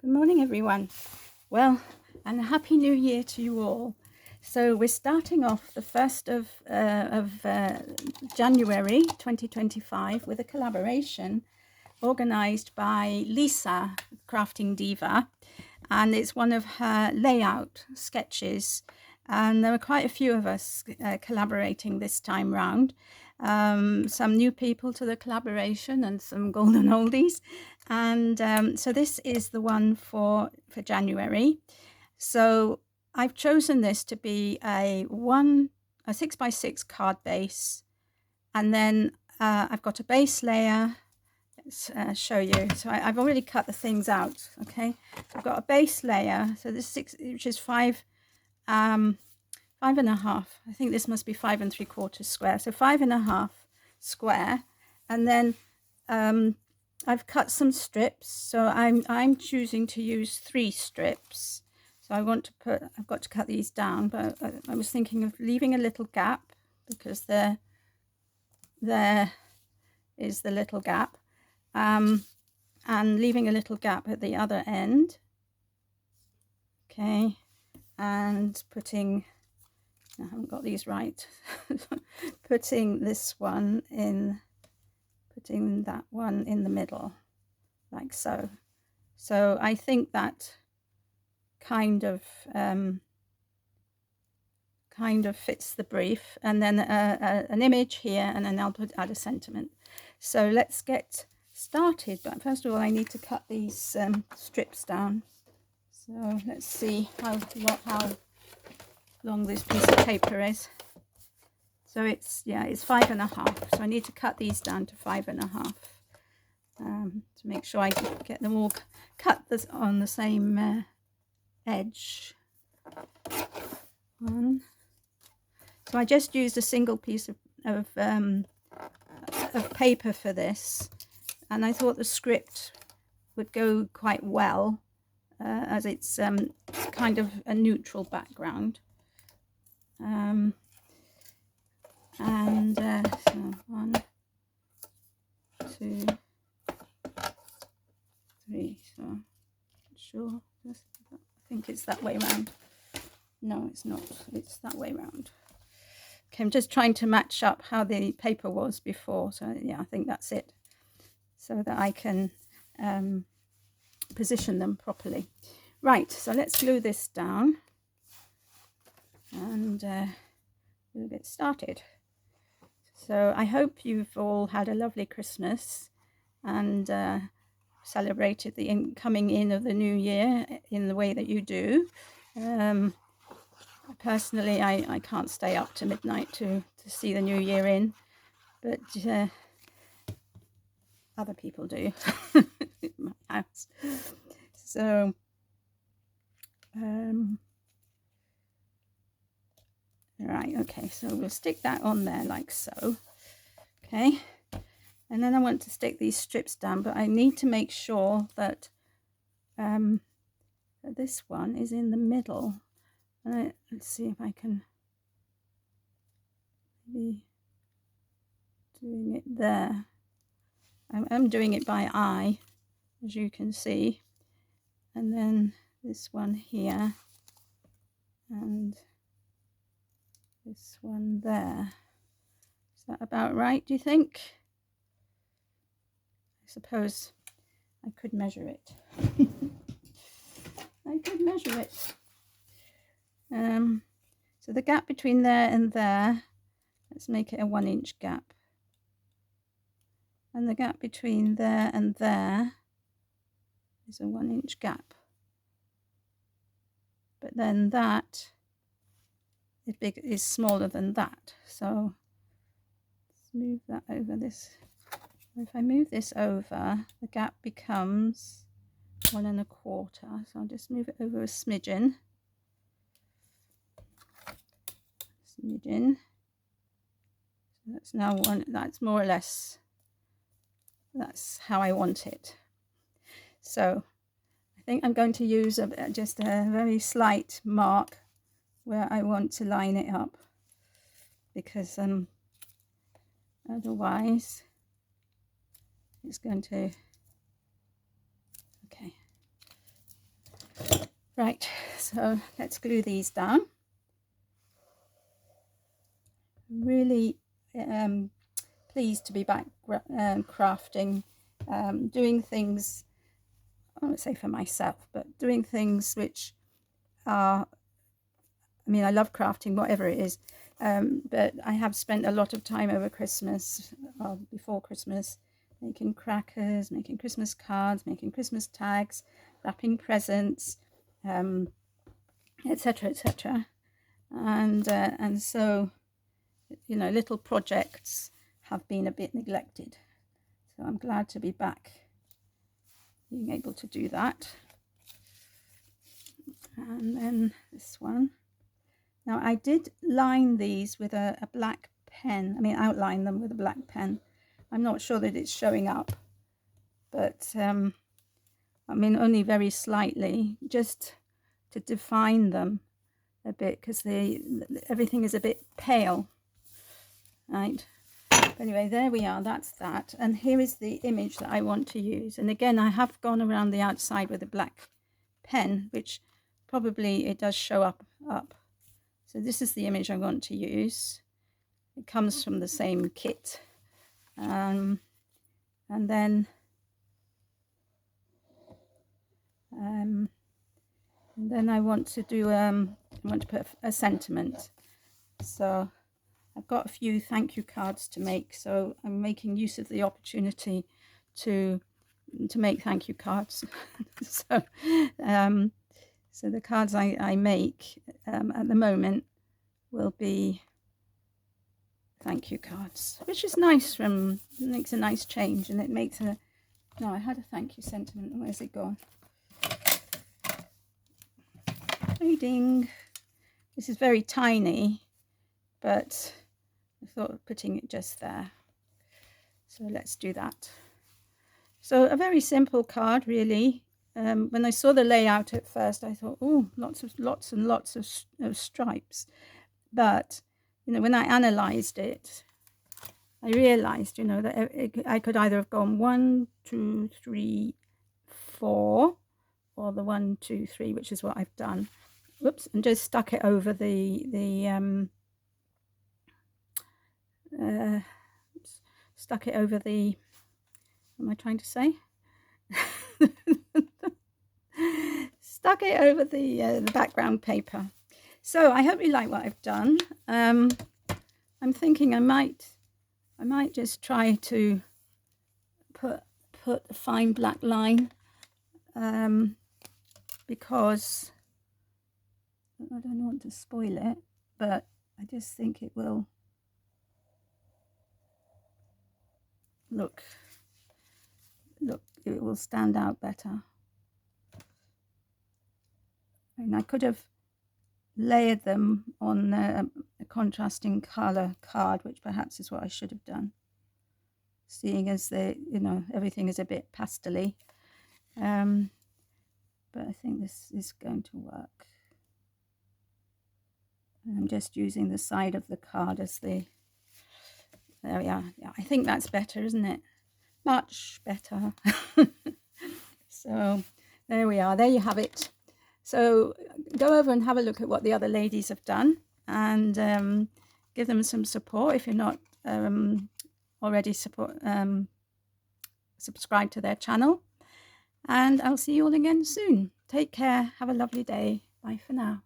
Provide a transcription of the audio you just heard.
Good morning, everyone. Well, and a happy new year to you all. So we're starting off the 1st of January 2025 with a collaboration organised by Lisa, Crafting Diva, and it's one of her layout sketches. And there were quite a few of us collaborating this time round. Some new people to the collaboration and some golden oldies. And so this is the one for January. So I've chosen this to be a 6x6 card base. And then I've got a base layer. Let's show you. So I've already cut the things out. Okay, I've got a base layer. So this 6, which is 5.5. I think this must be 5 3/4 square. So 5.5 square, and then I've cut some strips. So I'm choosing to use 3 strips. So I've got to cut these down, but I was thinking of leaving a little gap because there is the little gap, and leaving a little gap at the other end. Okay, and putting, I haven't got these right, putting this one in, putting that one in the middle, like so. So I think that kind of fits the brief. And then an image here, and then I'll add a sentiment. So let's get started. But first of all, I need to cut these strips down. So let's see how long this piece of paper is. So it's 5.5. So I need to cut these down to 5.5 to make sure I get them all cut this on the same edge. So I just used a single piece of paper for this, and I thought the script would go quite well as it's kind of a neutral background. So 1, 2, 3. So sure, I think it's that way around. No, it's not. It's that way around. Okay, I'm just trying to match up how the paper was before. So yeah, I think that's it, so that I can position them properly. Right, so let's glue this down, and we'll get started. So I hope you've all had a lovely Christmas and celebrated the coming in of the new year in the way that you do. Personally, I can't stay up to midnight to see the new year in, but other people do in my house. So right, okay, so we'll stick that on there like so. Okay, and then I want to stick these strips down, but I need to make sure that this one is in the middle. And let's see if I can be doing it there. I'm doing it by eye, as you can see. And then this one here, and this one there. Is that about right, do you think? I suppose I could measure it. I could measure it. So the gap between there and there, let's make it a 1-inch gap. And the gap between there and there is a 1-inch gap. But then that is smaller than that. So let's move that over this. If I move this over, the gap becomes 1 1/4. So I'll just move it over a smidgen. So that's now one. That's more or less. That's how I want it. So I think I'm going to use just a very slight mark where I want to line it up, because otherwise it's going to, okay, Right, so let's glue these down. Really pleased to be back crafting, doing things, I won't say for myself, but doing things which are, I mean, I love crafting, whatever it is, but I have spent a lot of time over Christmas, or before Christmas, making crackers, making Christmas cards, making Christmas tags, wrapping presents, etc., etc. And so, you know, little projects have been a bit neglected. So I'm glad to be back being able to do that. And then this one. Now I did line these with a black pen. I mean, outline them with a black pen. I'm not sure that it's showing up, but I mean, only very slightly, just to define them a bit, because everything is a bit pale, right? But anyway, there we are, that's that. And here is the image that I want to use. And again, I have gone around the outside with a black pen, which probably it does show up. So this is the image I want to use. It comes from the same kit. And then I want to do I want to put a sentiment. So I've got a few thank you cards to make, so I'm making use of the opportunity to make thank you cards. So the cards I make at the moment will be thank you cards, which is nice. Makes a nice change, and it makes a. No, I had a thank you sentiment. Where's it gone? Reading. This is very tiny, but I thought of putting it just there. So let's do that. So a very simple card, really. When I saw the layout at first, I thought, oh, lots and lots of stripes. But you know, when I analysed it, I realised, you know, that I could either have gone 1, 2, 3, 4, or the 1, 2, 3, which is what I've done. Whoops, and just stuck it over stuck it over the, what am I trying to say? Stuck it over the background paper. So I hope you like what I've done. I'm thinking I might just try to put a fine black line, because I don't want to spoil it, but I just think it will look, it will stand out better. And I could have layered them on a contrasting color card, which perhaps is what I should have done, seeing as you know, everything is a bit pastel-y. But I think this is going to work. And I'm just using the side of the card as the, there we are. Yeah, I think that's better, isn't it? Much better. So there we are, there you have it. So go over and have a look at what the other ladies have done, and give them some support if you're not already subscribe to their channel. And I'll see you all again soon. Take care, have a lovely day. Bye for now.